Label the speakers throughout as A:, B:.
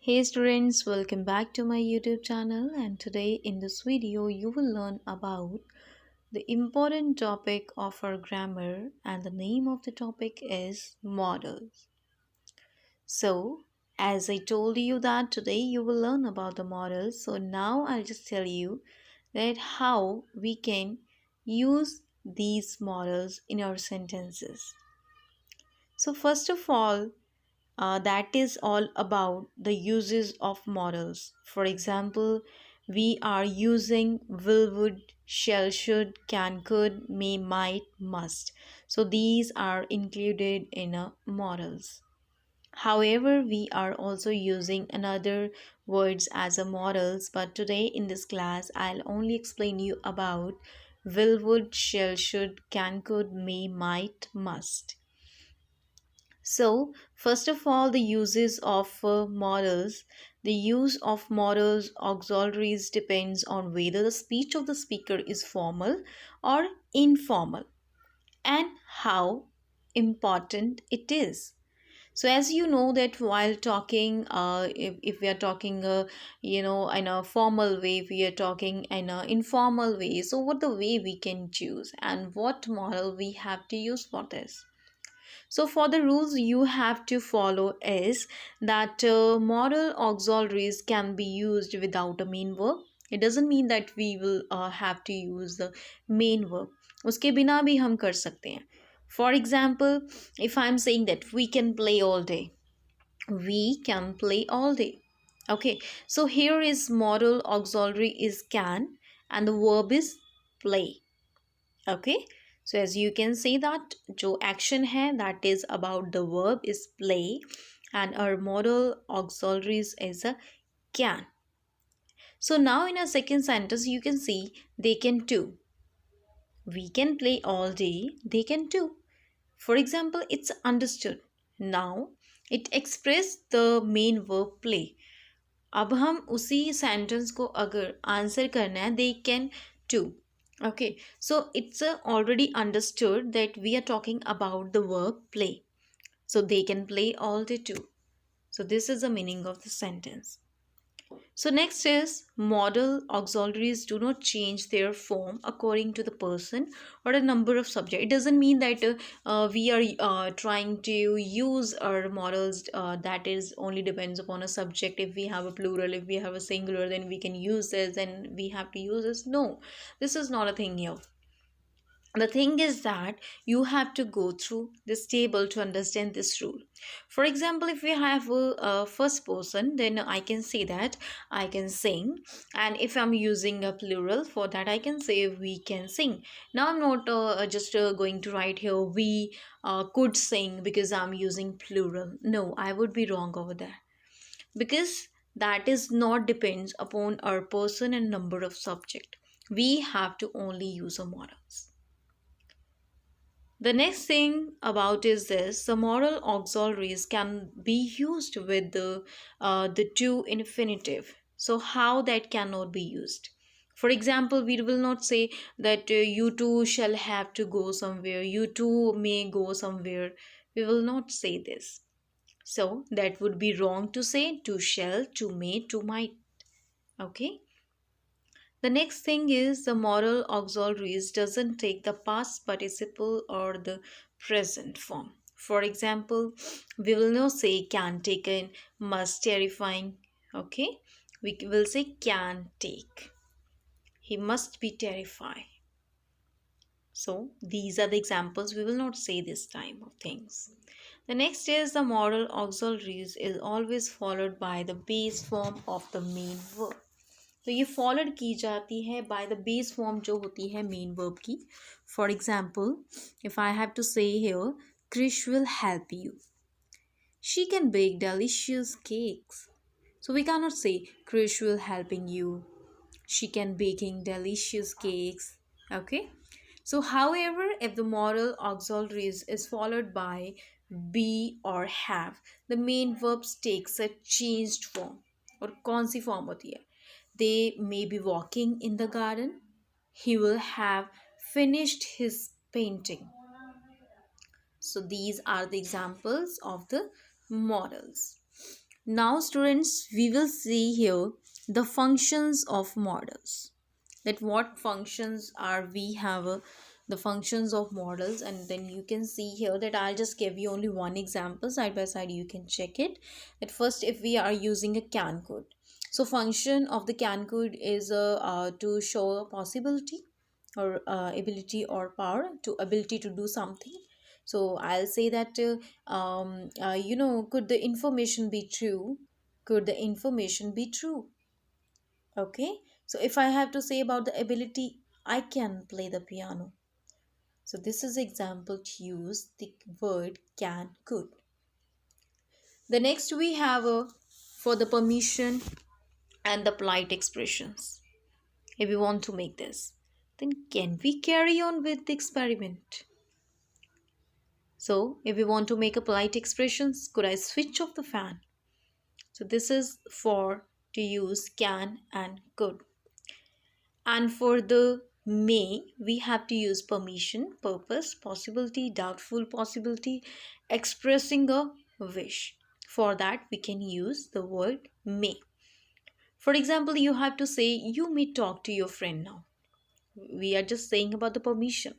A: Hey students, welcome back to my YouTube channel, and today in this video you will learn about the important topic of our grammar, and the name of the topic is models. So as I told you that today you will learn about the models, so now I'll just tell you that how we can use these models in our sentences. So first of all, that is all about the uses of models. For example, we are using will, would, shall, should, can, could, may, might, must. So these are included in models. However, we are also using another words as a models, but today in this class I'll only explain you about will, would, shall, should, can, could, may, might, must. So, first of all, the uses of models. The use of models auxiliaries depends on whether the speech of the speaker is formal or informal and how important it is. So as you know that while talking, if we are talking, in a formal way, we are talking in an informal way. So what the way we can choose and what model we have to use for this? So for the rules you have to follow is that modal auxiliaries can be used without a main verb. It doesn't mean that we will have to use the main verb. उसके बिना भी हम कर सकते हैं. For example, if I'm saying that we can play all day, we can play all day. Okay, so here is modal auxiliary is can and the verb is play. Okay, so as you can see that जो action है that is about the verb is play and our modal auxiliaries is a can. So now in a second sentence you can see they can do. We can play all day, they can do. For example, it's understood. Now it express the main verb play. अब हम उसी sentence को अगर answer करना है they can do. Okay, so it's already understood that we are talking about the verb play. So they can play all day too. So this is the meaning of the sentence. So next is modal auxiliaries do not change their form according to the person or a number of subject. It doesn't mean that we are trying to use our models that is only depends upon a subject. If we have a plural, if we have a singular, then we can use this and we have to use this. No, this is not a thing here. The thing is that you have to go through this table to understand this rule. For example, if we have a first person, then I can say that I can sing, and if I'm using a plural for that, I can say we can sing. Now I'm not just going to write here we could sing because I'm using plural. No, I would be wrong over there, because that is not depends upon our person and number of subject. We have to only use a models. The next thing about is this: the modal auxiliaries can be used with the to infinitive. So how that cannot be used? For example, we will not say that you two shall have to go somewhere, you two may go somewhere. We will not say this. So that would be wrong to say to shall, to may, to might. Okay. The next thing is the modal auxiliaries doesn't take the past participle or the present form. For example, we will not say can taken, must terrifying. Okay, we will say can take. He must be terrified. So these are the examples. We will not say this time of things. The next is the modal auxiliaries is always followed by the base form of the main verb. तो ये followed की जाती है by the base form जो होती है main verb की. For example, if I have to say here Krish will help you, she can bake delicious cakes. So we cannot say Krish will helping you, she can baking delicious cakes. Okay, so however, if the modal auxiliaries is followed by be or have, the main verbs takes a changed form. और कौन सी form होती है? They may be walking in the garden. He will have finished his painting. So these are the examples of the models. Now, students, we will see here the functions of models. That what functions are we have the functions of models, and then you can see here that I'll just give you only one example side by side. You can check it. At first, if we are using a can code, so function of the can code is to show a possibility or ability or power to ability to do something. So I'll say that could the information be true, could the information be true. Okay, so if I have to say about the ability, I can play the piano. So this is example to use the word can could. The next we have a for the permission and the polite expressions. If we want to make this, then can we carry on with the experiment? So if we want to make a polite expressions, could I switch off the fan? So this is for to use can and could. And for the may, we have to use permission, purpose, possibility, doubtful possibility, expressing a wish. For that, we can use the word may. For example, you have to say, you may talk to your friend now. We are just saying about the permission.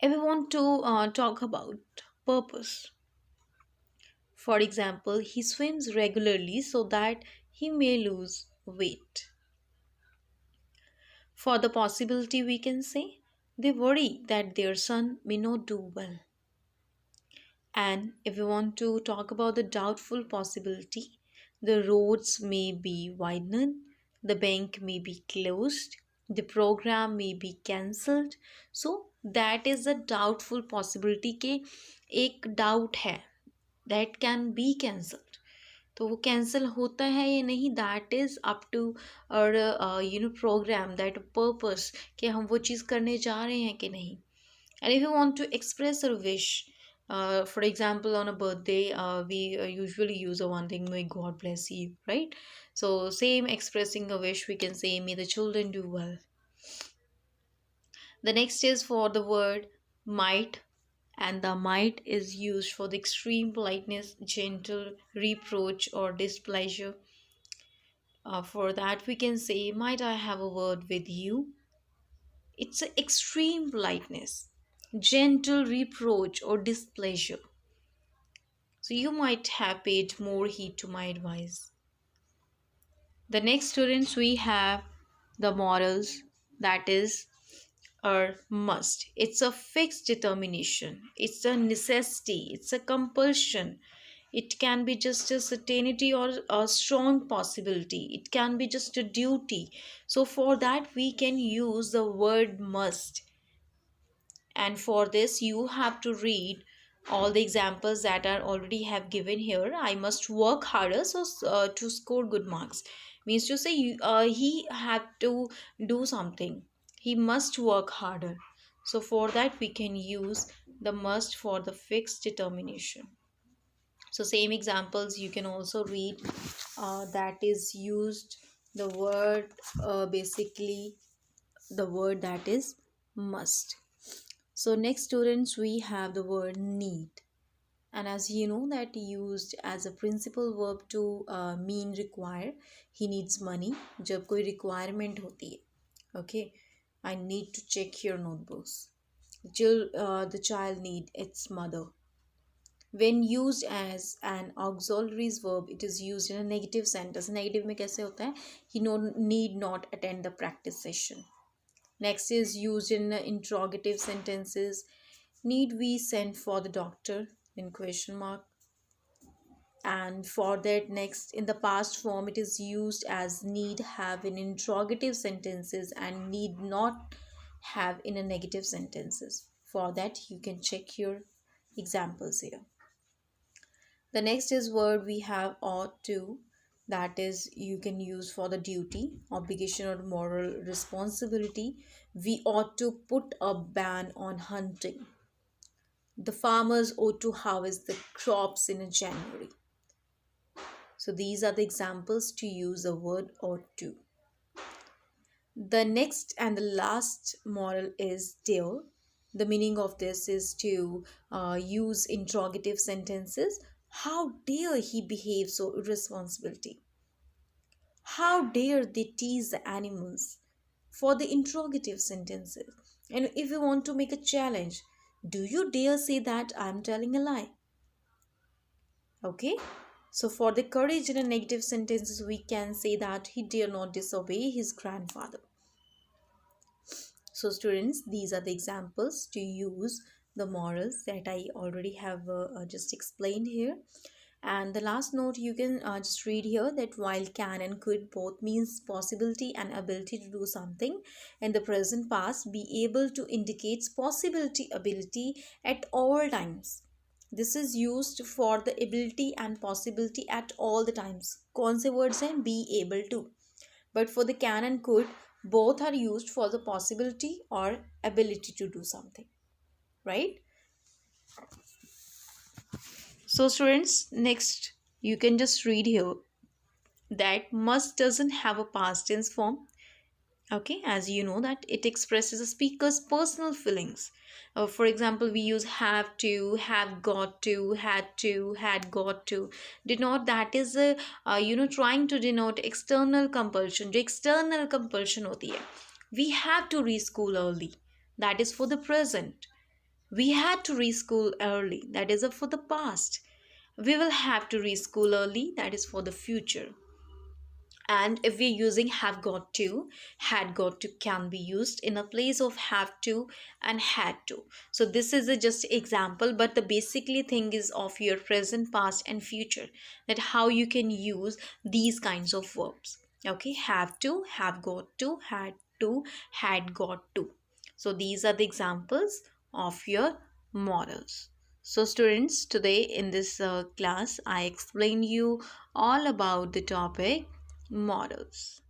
A: If we want to talk about purpose, for example, he swims regularly so that he may lose weight. For the possibility, we can say they worry that their son may not do well. And if we want to talk about the doubtful possibility, the roads may be widened, the bank may be closed, the program may be cancelled. So that is a doubtful possibility के एक doubt है that can be cancelled. तो वो cancel होता है या नहीं, that is up to और प्रोग्राम दैट पर्पस कि हम वो चीज़ करने जा रहे हैं कि नहीं. And if you want to express a wish, for example, on a birthday, we usually use a one thing, may God bless you, right? So same expressing a wish, we can say may the children do well. The next is for the word might, and the might is used for the extreme politeness, gentle reproach, or displeasure. For that, we can say, might I have a word with you? It's an extreme politeness, gentle reproach, or displeasure. So you might have paid more heed to my advice. The next, students, we have the morals, that is or must. It's a fixed determination, it's a necessity, it's a compulsion. It can be just a certainty or a strong possibility, it can be just a duty. So for that we can use the word must. And for this you have to read all the examples that are already have given here. I must work harder so to score good marks means to say he had to do something, he must work harder. So for that we can use the must for the fixed determination. So same examples you can also read that is used the word basically the word that is must. So next, students, we have the word need. And as you know that used as a principal verb to mean require. He needs money जब कोई requirement होती है. Okay, I need to check your notebooks. The child need its mother. When used as an auxiliary verb, it is used in a negative sentence. Negative में कैसे होता है? He need not attend the practice session. Next is used in interrogative sentences. Need we send for the doctor? In question mark. And for that, next in the past form, it is used as need have in interrogative sentences and need not have in a negative sentences. For that, you can check your examples here. The next is word we have ought to, that is you can use for the duty, obligation, or moral responsibility. We ought to put a ban on hunting. The farmers ought to harvest the crops in January. So these are the examples to use the word ought to. The next and the last moral is dare. The meaning of this is to use interrogative sentences. How dare he behave so irresponsibility? How dare they tease the animals? For the interrogative sentences. And if you want to make a challenge, do you dare say that I'm telling a lie? Okay? So for the courage in a negative sentences, we can say that he dare not disobey his grandfather. So students, these are the examples to use the morals that I already have just explained here. And the last note you can just read here, that while can and could both means possibility and ability to do something, in the present past be able to indicates possibility ability at all times. This is used for the ability and possibility at all the times. कौन से words हैं? Be able to. But for the can and could, both are used for the possibility or ability to do something, right? So students, next you can just read here that must doesn't have a past tense form. Okay, as you know that it expresses a speaker's personal feelings. For example, we use have to, have got to, had got to denote, that is a trying to denote external compulsion. जो external compulsion होती है, we have to reach school early, that is for the present. We had to reach school early, that is for the past. We will have to reach school early, that is for the future. And if we're using have got to, had got to can be used in a place of have to and had to. So this is a just example, but the basically thing is of your present, past and future, that how you can use these kinds of verbs. Okay, have to, have got to, had got to. So these are the examples of your models. So students, today in this class I explained you all about the topic models.